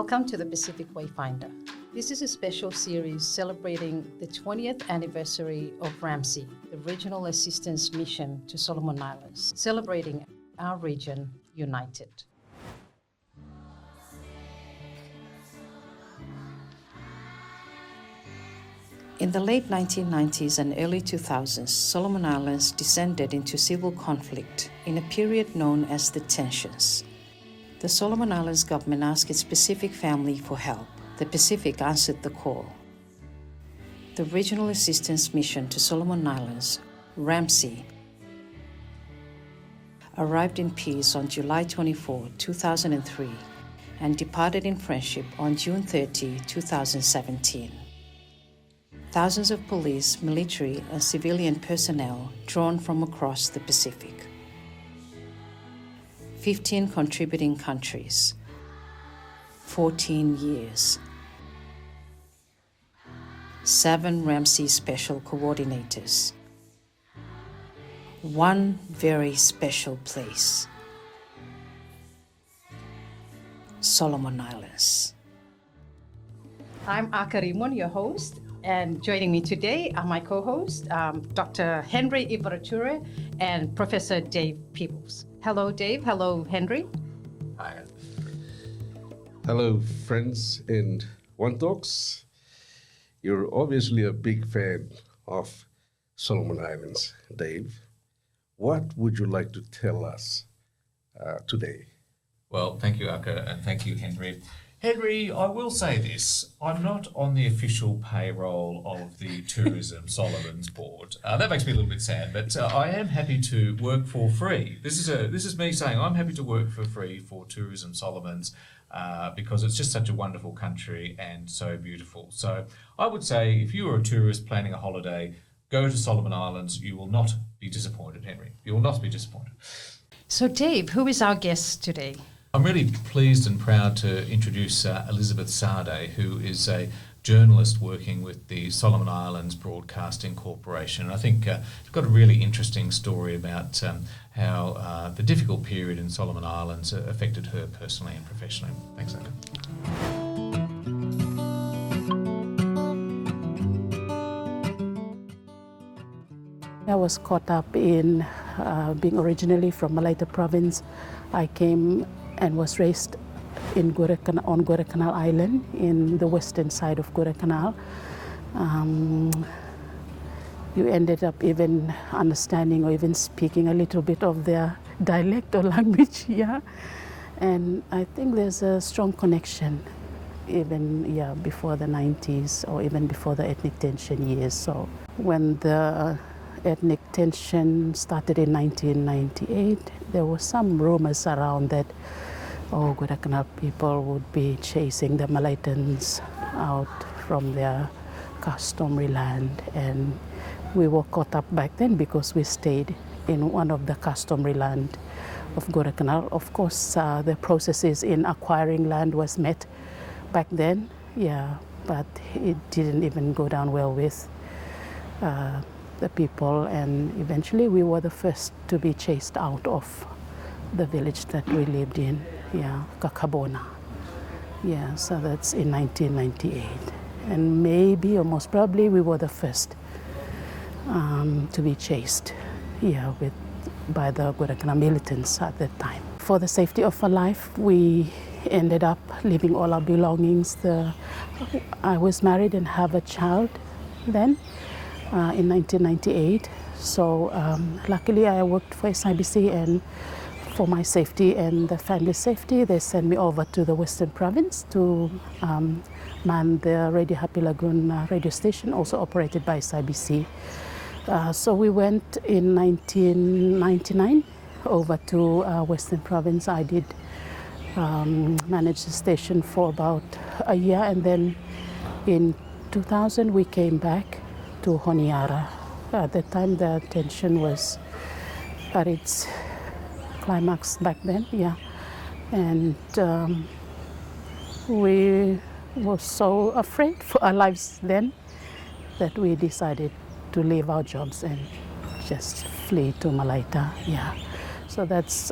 Welcome to the Pacific Wayfinder. This is a special series celebrating the 20th anniversary of RAMSI, the Regional Assistance Mission to Solomon Islands, celebrating our region united. In the late 1990s and early 2000s, Solomon Islands descended into civil conflict in a period known as the tensions. The Solomon Islands government asked its Pacific family for help. The Pacific answered the call. The Regional Assistance Mission to Solomon Islands, RAMSI, arrived in peace on July 24, 2003, and departed in friendship on June 30, 2017. Thousands of police, military, and civilian personnel drawn from across the Pacific. 15 contributing countries. 14 years. 7 RAMSI special coordinators. One very special place. Solomon Islands. I'm Aka Rimon, your host. And joining me today are my co-hosts, Dr. Henry Ibarature and Professor Dave Peebles. Hello, Dave. Hello, Henry. Hi. Hello, friends and One Talks. You're obviously a big fan of Solomon Islands, Dave. What would you like to tell us today? Well, thank you, Aka, and thank you, Henry. Henry, I will say this. I'm not on the official payroll of the Tourism Solomons Board. That makes me a little bit sad, but I am happy to work for free. This is me saying I'm happy to work for free for Tourism Solomons because it's just such a wonderful country and so beautiful. So I would say if you are a tourist planning a holiday, go to Solomon Islands. You will not be disappointed, Henry. You will not be disappointed. So Dave, who is our guest today? I'm really pleased and proud to introduce Elizabeth Sade, who is a journalist working with the Solomon Islands Broadcasting Corporation. And I think you've got a really interesting story about how the difficult period in Solomon Islands affected her personally and professionally. Thanks, Aka. I was caught up in being originally from Malaita province. I came and was raised on Guadalcanal Island in the western side of Guadalcanal. You ended up even understanding or even speaking a little bit of their dialect or language, yeah. And I think there's a strong connection even before the 90s or even before the ethnic tension years. So when the ethnic tension started in 1998, there were some rumors around that Guadalcanal people would be chasing the Malaitans out from their customary land, and we were caught up back then because we stayed in one of the customary land of Guadalcanal. Of course, the processes in acquiring land was met back then, but it didn't even go down well with the people, and eventually we were the first to be chased out of the village that we lived in, Kakabona. So that's in 1998. And maybe or most probably we were the first to be chased by the Guadalcanal militants at that time. For the safety of our life, we ended up leaving all our belongings. I was married and have a child then. In 1998, so luckily I worked for SIBC, and for my safety and the family's safety, they sent me over to the Western Province to man the Radio Happy Lagoon radio station, also operated by SIBC. So we went in 1999 over to Western Province. I did manage the station for about a year, and then in 2000 we came back to Honiara. At the time the tension was at its climax back then, and we were so afraid for our lives then that we decided to leave our jobs and just flee to Malaita. So that's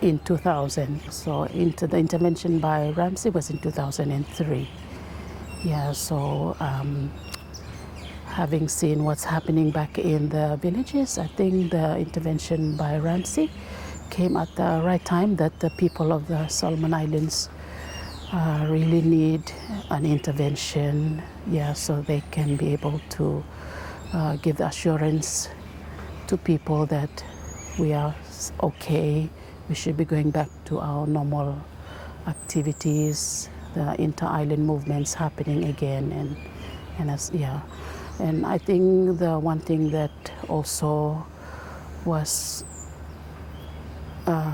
in 2000. So into the intervention by RAMSI was in 2003. Yeah, so having seen what's happening back in the villages, I think the intervention by RAMSI came at the right time, that the people of the Solomon Islands really need an intervention, yeah, so they can be able to give the assurance to people that we are okay, we should be going back to our normal activities, the inter-island movements happening again, and I think the one thing that also was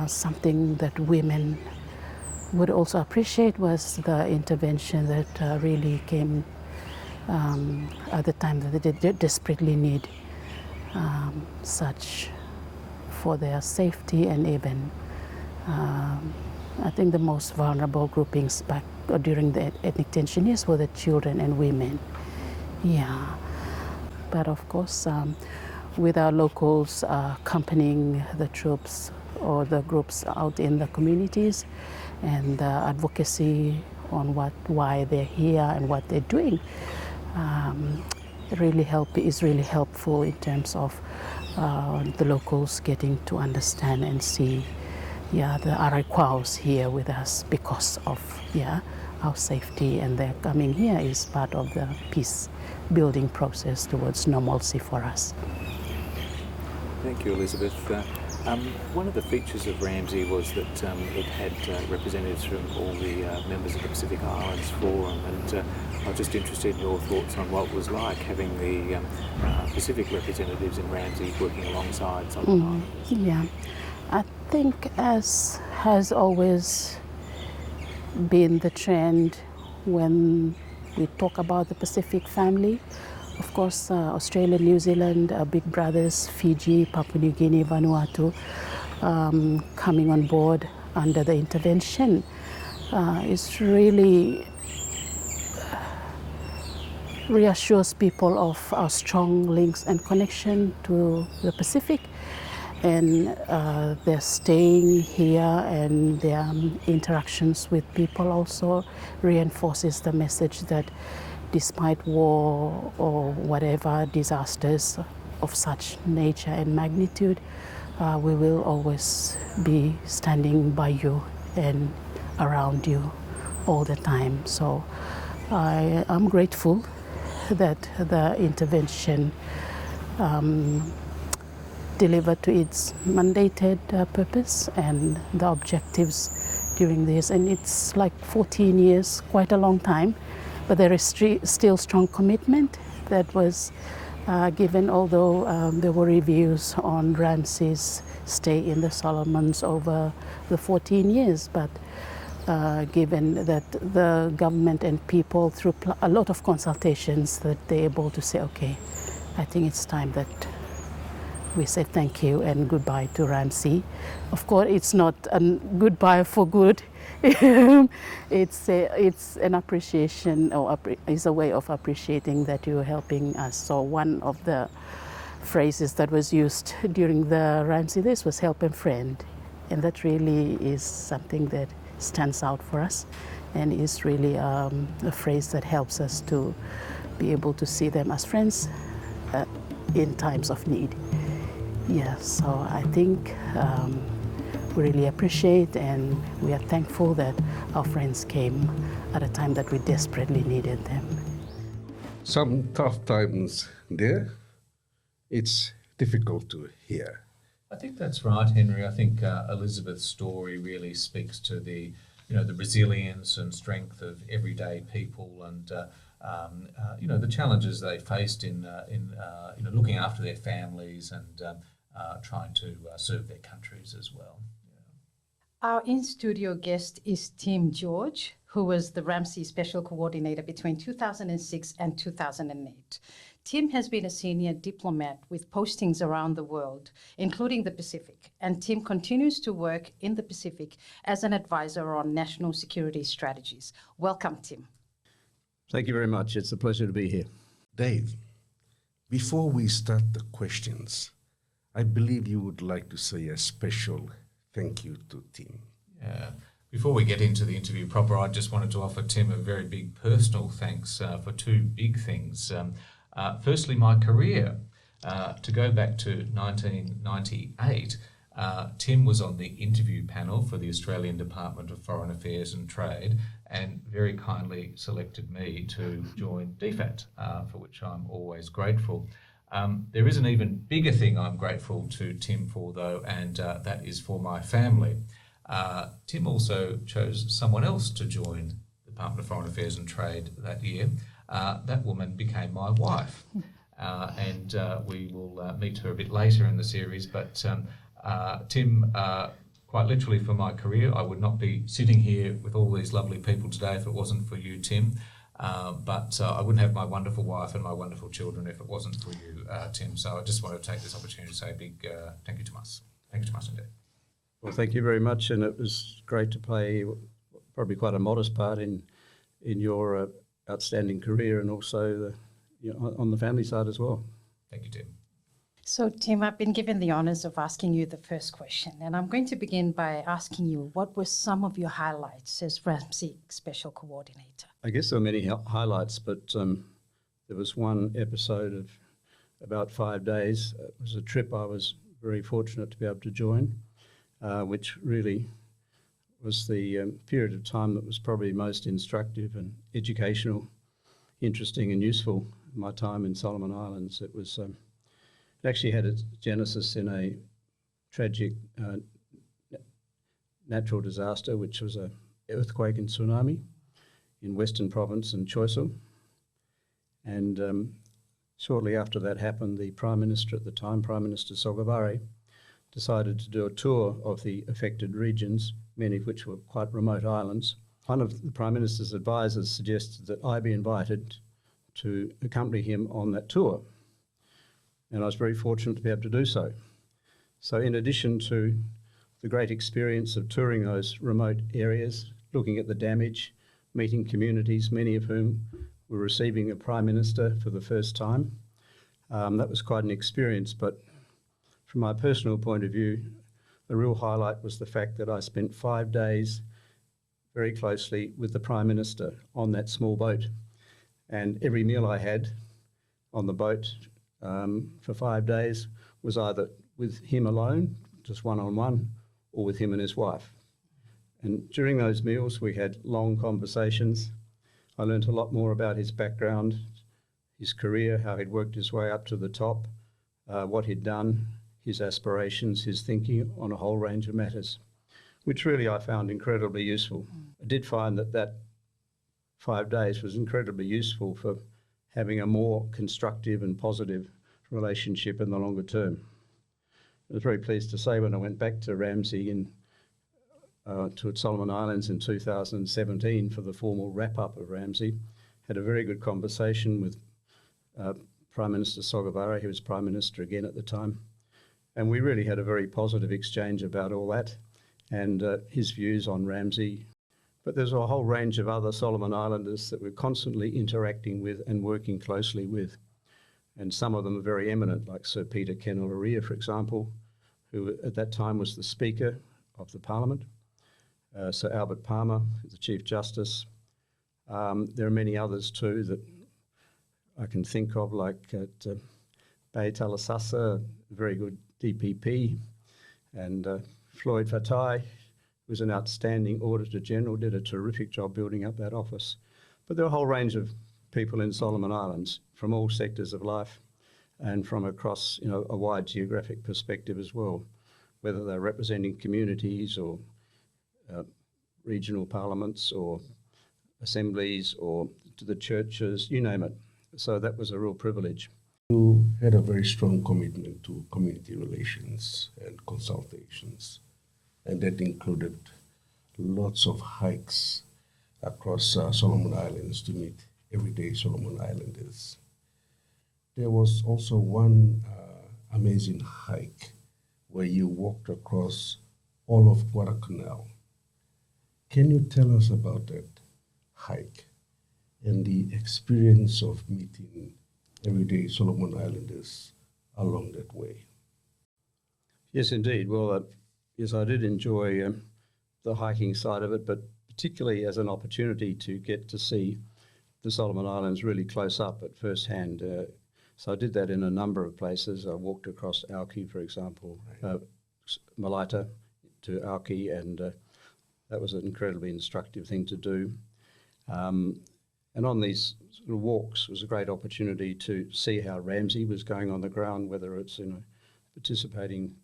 something that women would also appreciate was the intervention that really came at the time that they desperately need such for their safety, and even I think the most vulnerable groupings back during the ethnic tension years were the children and women. Yeah, but of course with our locals accompanying the troops or the groups out in the communities, and the advocacy on why they're here and what they're doing, is really helpful in terms of the locals getting to understand and see, yeah, the Arakwals here with us because of, yeah, our safety, and their coming here is part of the peace building process towards normalcy for us. Thank you, Elizabeth. One of the features of RAMSI was that it had representatives from all the members of the Pacific Islands Forum, and I was just interested in your thoughts on what it was like having the Pacific representatives in RAMSI working alongside Solomon Islands. Yeah, I think, as has always been the trend when we talk about the Pacific family, of course, Australia, New Zealand, Big Brothers, Fiji, Papua New Guinea, Vanuatu, coming on board under the intervention is really reassures people of our strong links and connection to the Pacific, and their staying here and their interactions with people also reinforces the message that despite war or whatever disasters of such nature and magnitude, we will always be standing by you and around you all the time. So I am grateful that the intervention delivered to its mandated purpose and the objectives during this. And it's like 14 years, quite a long time, but there is still strong commitment that was given, although there were reviews on RAMSI's stay in the Solomons over the 14 years. But given that the government and people, through a lot of consultations, that they're able to say, okay, I think it's time that we say thank you and goodbye to RAMSI. Of course, it's not a goodbye for good. It's an appreciation, or it's a way of appreciating that you're helping us. So one of the phrases that was used during the RAMSI this was Helpem Fren, and that really is something that stands out for us, and is really a phrase that helps us to be able to see them as friends in times of need. Yeah, so I think we really appreciate, and we are thankful that our friends came at a time that we desperately needed them. Some tough times there. It's difficult to hear. I think that's right, Henry. I think Elizabeth's story really speaks to the resilience and strength of everyday people, and the challenges they faced in looking after their families and trying to serve their countries as well. Our in-studio guest is Tim George, who was the RAMSI Special Coordinator between 2006 and 2008. Tim has been a senior diplomat with postings around the world, including the Pacific, and Tim continues to work in the Pacific as an advisor on national security strategies. Welcome, Tim. Thank you very much. It's a pleasure to be here. Dave, before we start the questions, I believe you would like to say a special thank you to Tim. Yeah. Before we get into the interview proper, I just wanted to offer Tim a very big personal thanks for two big things. Firstly, my career. To go back to 1998, Tim was on the interview panel for the Australian Department of Foreign Affairs and Trade and very kindly selected me to join DFAT, for which I'm always grateful. There is an even bigger thing I'm grateful to Tim for, though, and that is for my family. Tim also chose someone else to join the Department of Foreign Affairs and Trade that year. That woman became my wife, and we will meet her a bit later in the series. But Tim, quite literally for my career, I would not be sitting here with all these lovely people today if it wasn't for you, Tim. But I wouldn't have my wonderful wife and my wonderful children if it wasn't for you, Tim. So I just want to take this opportunity to say a big thank you to us. Thank you to us indeed. Well, thank you very much, and it was great to play probably quite a modest part in your outstanding career, and also on the family side as well. Thank you, Tim. So, Tim, I've been given the honours of asking you the first question, and I'm going to begin by asking you, what were some of your highlights as RAMSI Special Coordinator? I guess there were many highlights, but there was one episode of about 5 days. It was a trip I was very fortunate to be able to join, which really was the period of time that was probably most instructive and educational, interesting and useful in my time in Solomon Islands. It was it actually had its genesis in a tragic natural disaster, which was an earthquake and tsunami in Western Province and Choiseul. And shortly after that happened, the Prime Minister at the time, Prime Minister Sogavare, decided to do a tour of the affected regions, many of which were quite remote islands. One of the Prime Minister's advisors suggested that I be invited to accompany him on that tour. And I was very fortunate to be able to do so. So in addition to the great experience of touring those remote areas, looking at the damage, meeting communities, many of whom were receiving a Prime Minister for the first time, that was quite an experience. But from my personal point of view, the real highlight was the fact that I spent 5 days very closely with the Prime Minister on that small boat. And every meal I had on the boat for 5 days was either with him alone, just one-on-one, or with him and his wife. And during those meals, we had long conversations. I learned a lot more about his background, his career, how he'd worked his way up to the top, what he'd done, his aspirations, his thinking on a whole range of matters, which really I found incredibly useful. I did find that 5 days was incredibly useful for having a more constructive and positive relationship in the longer term. I was very pleased to say when I went back to RAMSI to Solomon Islands in 2017 for the formal wrap-up of RAMSI, had a very good conversation with Prime Minister Sogavare, who was Prime Minister again at the time, and we really had a very positive exchange about all that and his views on RAMSI. But there's a whole range of other Solomon Islanders that we're constantly interacting with and working closely with. And some of them are very eminent, like Sir Peter Kenalaria, for example, who at that time was the Speaker of the Parliament, Sir Albert Palmer, the Chief Justice. There are many others too that I can think of, like Bay Talasasa, a very good DPP, and Floyd Fatai, who was an outstanding Auditor General, did a terrific job building up that office. But there are a whole range of people in Solomon Islands from all sectors of life and from across a wide geographic perspective as well, whether they're representing communities or regional parliaments or assemblies or to the churches, you name it. So that was a real privilege. You had a very strong commitment to community relations and consultations, and that included lots of hikes across Solomon Islands to meet everyday Solomon Islanders. There was also one amazing hike where you walked across all of Guadalcanal. Can you tell us about that hike and the experience of meeting everyday Solomon Islanders along that way? Yes, indeed. Well, Yes, I did enjoy the hiking side of it, but particularly as an opportunity to get to see the Solomon Islands really close up at first hand. So I did that in a number of places. I walked across Auki, for example, Malaita to Auki, and that was an incredibly instructive thing to do. And on these sort of walks was a great opportunity to see how RAMSI was going on the ground, whether it's participating,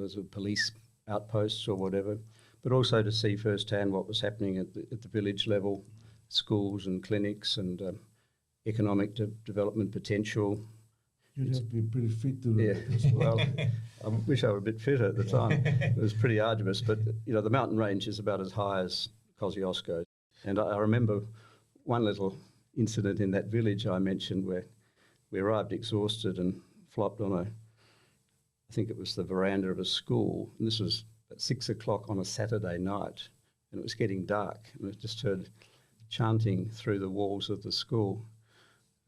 as a police outposts or whatever, but also to see firsthand what was happening at the village level, schools and clinics and economic development potential. You'd have to be pretty fit to do Yeah, that as well. well, I wish I were a bit fitter at the time. It was pretty arduous, but the mountain range is about as high as Kosciuszko. And I remember one little incident in that village I mentioned where we arrived exhausted and flopped on I think it was the veranda of a school, and this was at 6 o'clock on a Saturday night, and it was getting dark, and I just heard chanting through the walls of the school.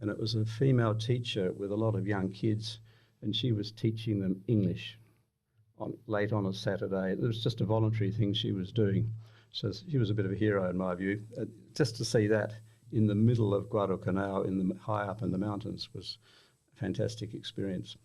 And it was a female teacher with a lot of young kids, and she was teaching them English late on a Saturday. It was just a voluntary thing she was doing. So she was a bit of a hero in my view. Just to see that in the middle of Guadalcanal, high up in the mountains, was a fantastic experience.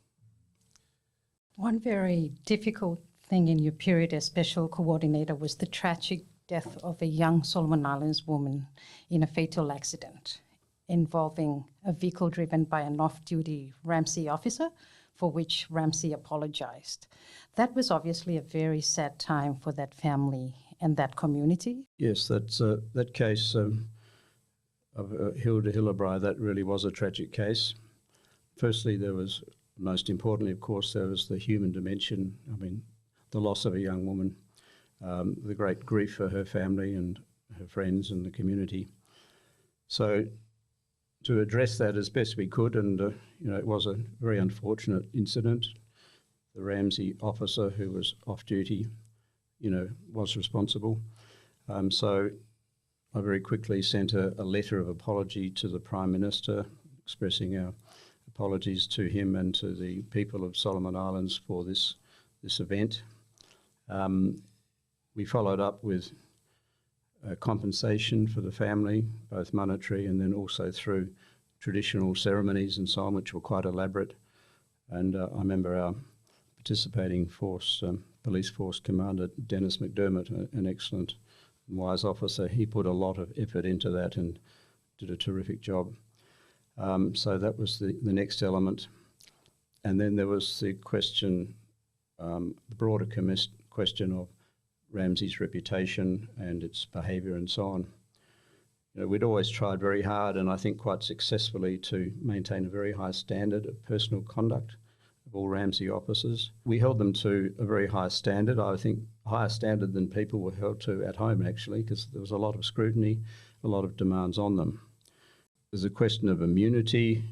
One very difficult thing in your period as special coordinator was the tragic death of a young Solomon Islands woman in a fatal accident involving a vehicle driven by an off-duty RAMSI officer, for which RAMSI apologized. That was obviously a very sad time for that family and that community. Yes, that case of Hilda Hillebrand, that really was a tragic case. Firstly, there was, most importantly, of course, there was the human dimension. I mean, the loss of a young woman, the great grief for her family and her friends and the community. So to address that as best we could, and it was a very unfortunate incident. The RAMSI officer who was off duty, was responsible. So I very quickly sent a letter of apology to the Prime Minister, expressing our apologies to him and to the people of Solomon Islands for this event. We followed up with compensation for the family, both monetary and then also through traditional ceremonies and so on, which were quite elaborate. And I remember our participating force, police force commander, Dennis McDermott, an excellent and wise officer. He put a lot of effort into that and did a terrific job. So that was the next element. And then there was the question, the broader question of RAMSI's reputation and its behaviour and so on. We'd always tried very hard, and I think quite successfully, to maintain a very high standard of personal conduct of all RAMSI officers. We held them to a very high standard, I think higher standard than people were held to at home, actually, because there was a lot of scrutiny, a lot of demands on them. There's a question of immunity.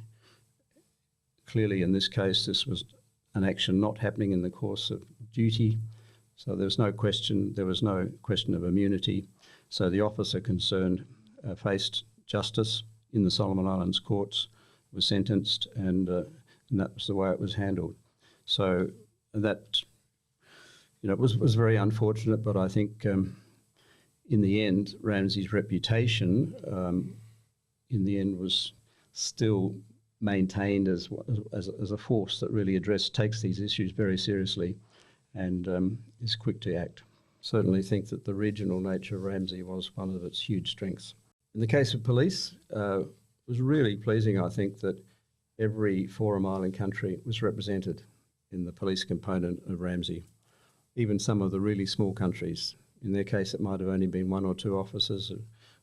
Clearly, in this case, this was an action not happening in the course of duty. So there was no question of immunity. So the officer concerned faced justice in the Solomon Islands courts, was sentenced, and that was the way it was handled. So that, was very unfortunate, but I think in the end, RAMSI's reputation in the end was still maintained as a force that really takes these issues very seriously and is quick to act. Certainly think that the regional nature of RAMSI was one of its huge strengths. In the case of police, it was really pleasing, I think, that every Forum Island country was represented in the police component of RAMSI. Even some of the really small countries. In their case, it might have only been one or two officers,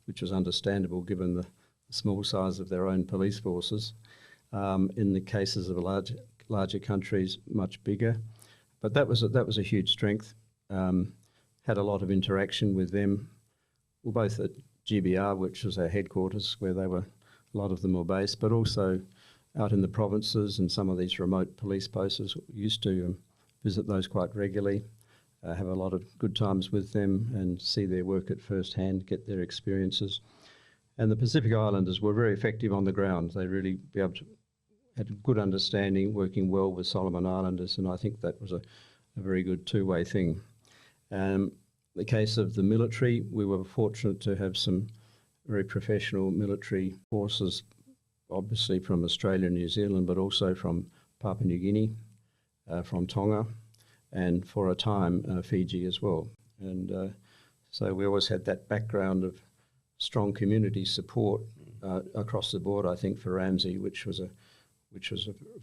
which was understandable given the small size of their own police forces. In the cases of larger countries, much bigger. But that was a huge strength. Had a lot of interaction with them, both at GBR, which was our headquarters, where a lot of them were based, but also out in the provinces and some of these remote police posts. We used to visit those quite regularly, have a lot of good times with them and see their work at first hand, get their experiences. And the Pacific Islanders were very effective on the ground. They really had a good understanding, working well with Solomon Islanders, and I think that was a very good two-way thing. The case of the military, we were fortunate to have some very professional military forces, obviously from Australia and New Zealand, but also from Papua New Guinea, from Tonga, and for a time Fiji as well. And so we always had that background of strong community support across the board, I think, for RAMSI, which was a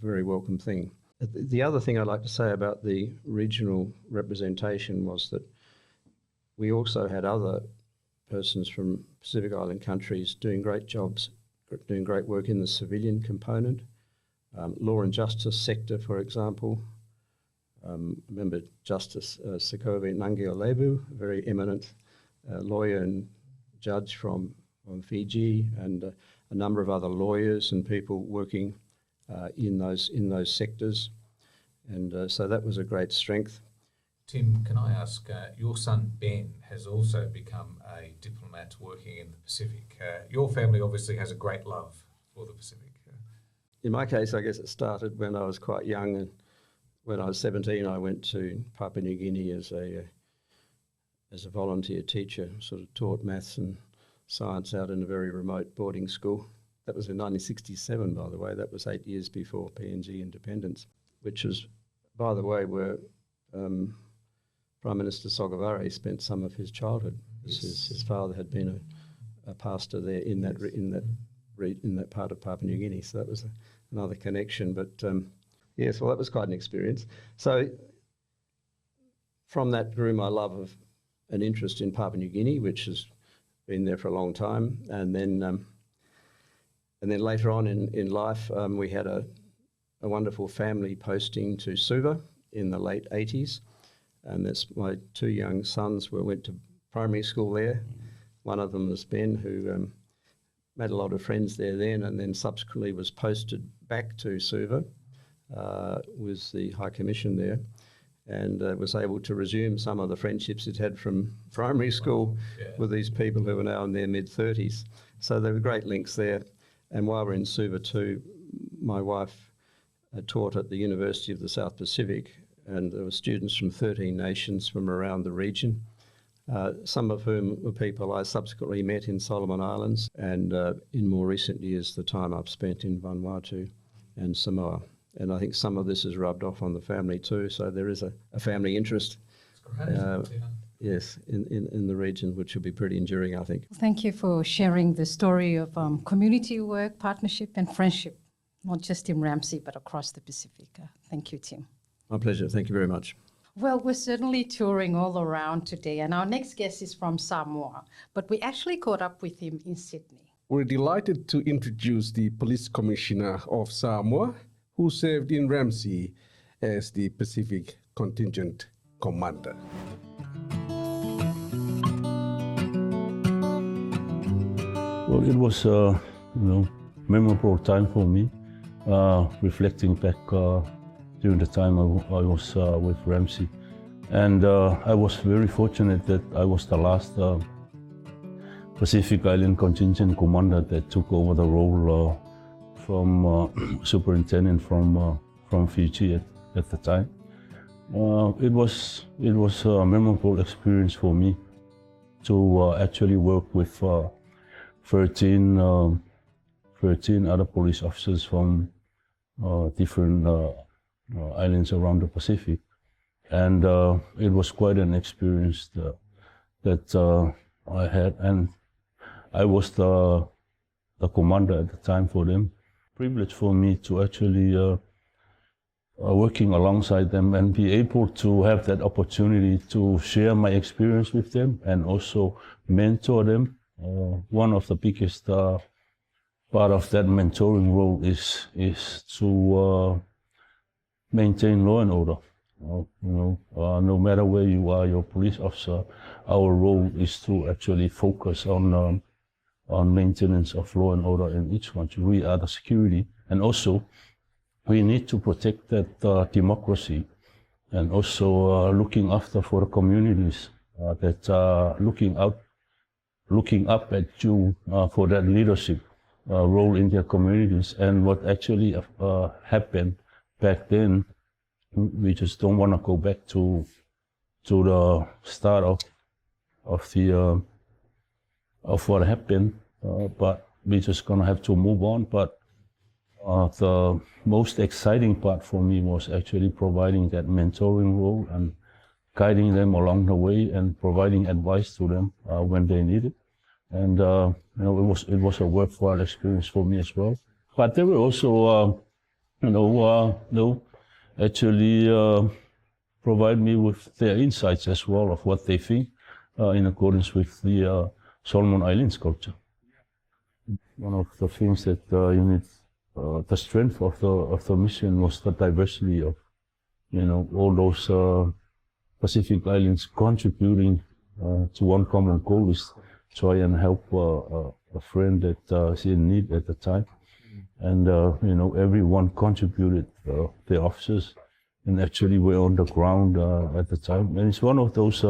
very welcome thing. The other thing I'd like to say about the regional representation was that we also had other persons from Pacific Island countries doing great jobs, doing great work in the civilian component, law and justice sector, for example. Remember Justice Sekobe Nangialevu, a very eminent lawyer and judge from Fiji, and a number of other lawyers and people working in those sectors. And so that was a great strength. Tim, can I ask, your son Ben has also become a diplomat working in the Pacific. Your family obviously has a great love for the Pacific. In my case, I guess it started when I was quite young, and when I was 17 I went to Papua New Guinea as a volunteer teacher, sort of taught maths and science out in a very remote boarding school. That was in 1967, by the way. That was 8 years before PNG independence, which was, by the way, where Prime Minister Sogavare spent some of his childhood. Yes. His father had been a pastor there in that part of Papua New Guinea, so that was another connection. But yes, well, that was quite an experience. So from that grew my love of an interest in Papua New Guinea, which has been there for a long time, and then later on in life, we had a wonderful family posting to Suva in the late 80s. And that's my two young sons went to primary school there. One of them was Ben, who made a lot of friends there then, and then subsequently was posted back to Suva, was the High Commission there, and was able to resume some of the friendships he'd had from primary school with these people who are now in their mid-30s. So there were great links there. And while we're in Suva too, my wife taught at the University of the South Pacific, and there were students from 13 nations from around the region, some of whom were people I subsequently met in Solomon Islands, and in more recent years, the time I've spent in Vanuatu and Samoa. And I think some of this has rubbed off on the family too, so there is a family interest, yes, in the region, which will be pretty enduring, I think. Thank you for sharing the story of community work, partnership and friendship, not just in RAMSI, but across the Pacific. Thank you, Tim. My pleasure. Thank you very much. Well, we're certainly touring all around today, and our next guest is from Samoa, but we actually caught up with him in Sydney. We're delighted to introduce the Police Commissioner of Samoa, who served in RAMSI as the Pacific Contingent Commander. Well, it was a memorable time for me, reflecting back during the time I was with RAMSI. And I was very fortunate that I was the last Pacific Island Contingent Commander that took over the role from superintendent from Fiji at the time. It was a memorable experience for me to actually work with 13 other police officers from different islands around the Pacific, and it was quite an experience that I had, and I was the commander at the time for them. Privilege for me to actually working alongside them and be able to have that opportunity to share my experience with them and also mentor them. One of the biggest part of that mentoring role is to maintain law and order. No matter where you are, your police officer, our role is to actually focus on maintenance of law and order in each country. We are the security, and also we need to protect that democracy, and also looking after for the communities that are looking up at you for that leadership role in their communities. And what actually happened back then, we just don't want to go back to to the start of what happened, but we're just gonna have to move on. But the most exciting part for me was actually providing that mentoring role and guiding them along the way and providing advice to them when they need it. And it was a worthwhile experience for me as well. But they were also actually provide me with their insights as well of what they think in accordance with the Solomon Islands culture. One of the things that you need, the strength of the mission was the diversity of, all those Pacific Islands contributing to one common goal is try and help a friend that is in need at the time. And, everyone contributed, the officers, and actually were on the ground at the time. And it's one of those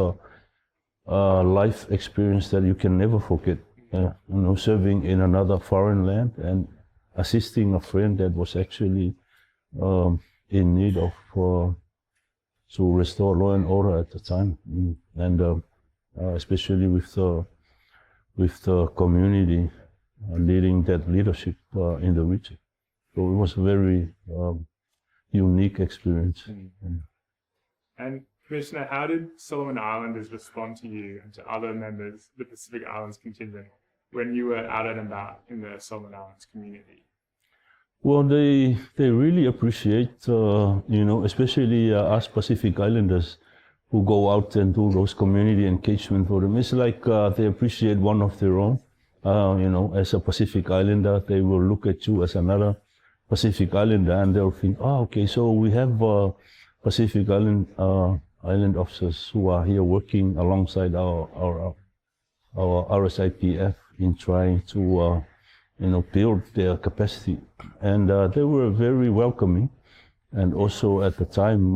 life experiences that you can never forget. Serving in another foreign land and assisting a friend that was actually in need of to restore law and order at the time, and especially with the community leading that leadership in the region. So it was a very unique experience. And Commissioner, how did Solomon Islanders respond to you and to other members of the Pacific Islands contingent when you were out and about in the Solomon Islands community? Well, they really appreciate, especially us Pacific Islanders who go out and do those community engagement for them. It's like they appreciate one of their own. As a Pacific Islander, they will look at you as another Pacific Islander, and they'll think, oh, okay, so we have Pacific Island officers who are here working alongside our RSIPF in trying to build their capacity. And they were very welcoming, and also at the time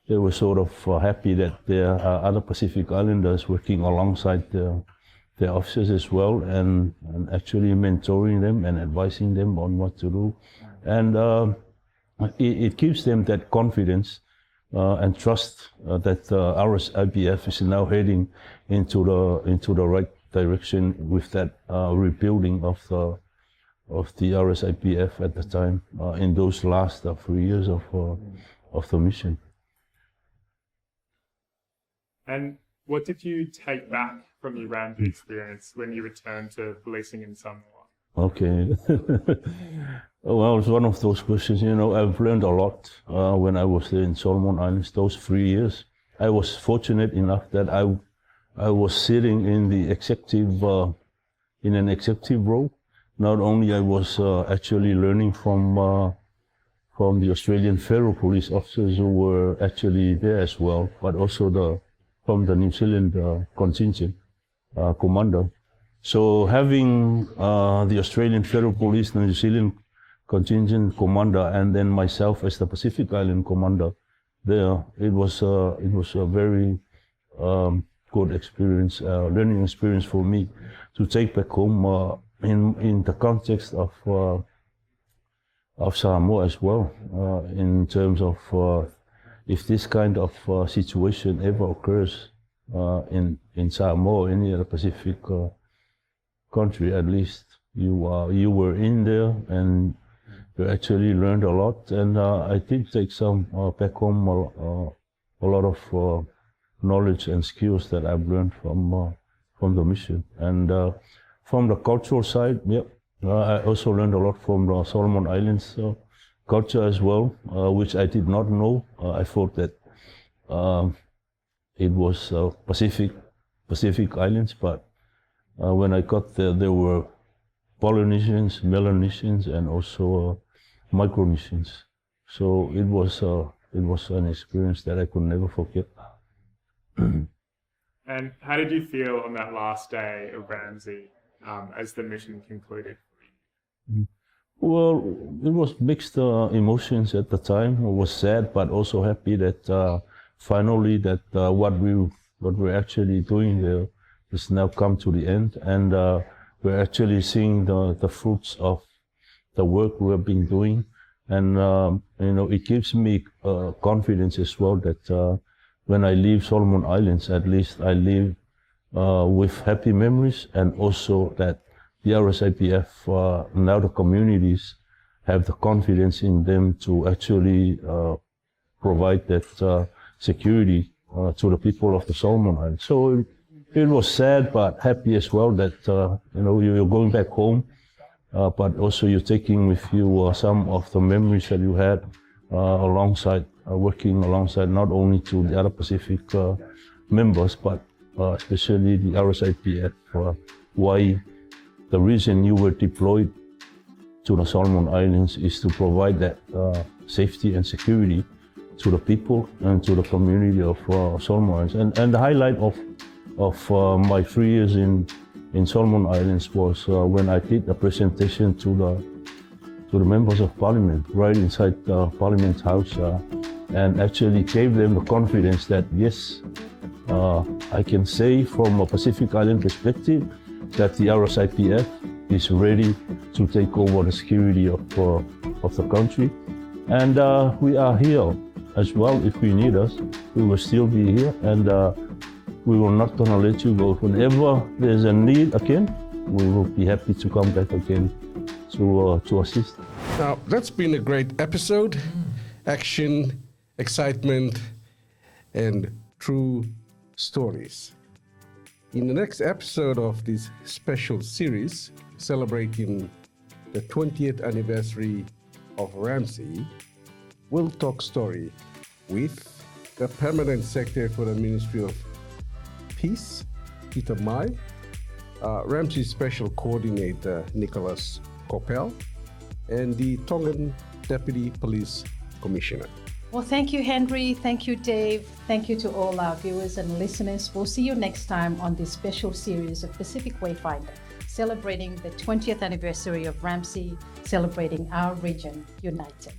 they were sort of happy that there are other Pacific Islanders working alongside their officers as well, and actually mentoring them and advising them on what to do. And it gives them that confidence and trust that RSIPF is now heading into the right direction with that rebuilding of the RSIPF at the time in those last 3 years of the mission. And what did you take back from your RAMSI experience when you returned to policing in Samoa? Okay. Well, it's one of those questions. I've learned a lot when I was there in Solomon Islands. Those 3 years, I was fortunate enough that I was sitting in the executive, in an executive role. Not only I was actually learning from the Australian Federal Police officers who were actually there as well, but also from the New Zealand contingent commander. So having the Australian Federal Police, the New Zealand contingent commander, and then myself as the Pacific Island commander there, it was a very good experience, learning experience for me to take back home in the context of Samoa as well, in terms of if this kind of situation ever occurs in Samoa or any other Pacific country, at least you were in there and you actually learned a lot. And I did take some back home, a lot of knowledge and skills that I've learned from the mission. And from the cultural side, I also learned a lot from the Solomon Islands culture as well, which I did not know. I thought that it was Pacific Islands, but when I got there, there were Polynesians, Melanesians, and also Micronesians. So it was an experience that I could never forget. And how did you feel on that last day of RAMSI as the mission concluded? Well, it was mixed emotions at the time. I was sad, but also happy that finally that what we're actually doing there has now come to the end, and we're actually seeing the fruits of the work we have been doing. And it gives me confidence as well that when I leave Solomon Islands, at least I leave with happy memories, and also that the RSIPF, now the communities have the confidence in them to actually provide that security to the people of the Solomon Islands. So it was sad but happy as well that you're going back home, but also you're taking with you some of the memories that you had alongside working alongside not only to the other Pacific members, but especially the RSIPF. Why the reason you were deployed to the Solomon Islands is to provide that safety and security to the people and to the community of Solomon Islands. And the highlight of my 3 years in Solomon Islands was when I did a presentation to the members of Parliament right inside the Parliament House, and actually gave them the confidence that yes, I can say from a Pacific Island perspective that the RSIPF is ready to take over the security of the country, and we are here as well. If we need us, we will still be here, and we will not gonna let you go. Whenever there's a need again, we will be happy to come back again to assist. Now, that's been a great episode. Action, excitement, and true stories. In the next episode of this special series, celebrating the 20th anniversary of RAMSI, we'll talk story with the Permanent Secretary for the Ministry of Peace, Peter Mai, RAMSI Special Coordinator, Nicholas Coppell, and the Tongan Deputy Police Commissioner. Well, thank you, Henry. Thank you, Dave. Thank you to all our viewers and listeners. We'll see you next time on this special series of Pacific Wayfinder, celebrating the 20th anniversary of RAMSI, celebrating our region united.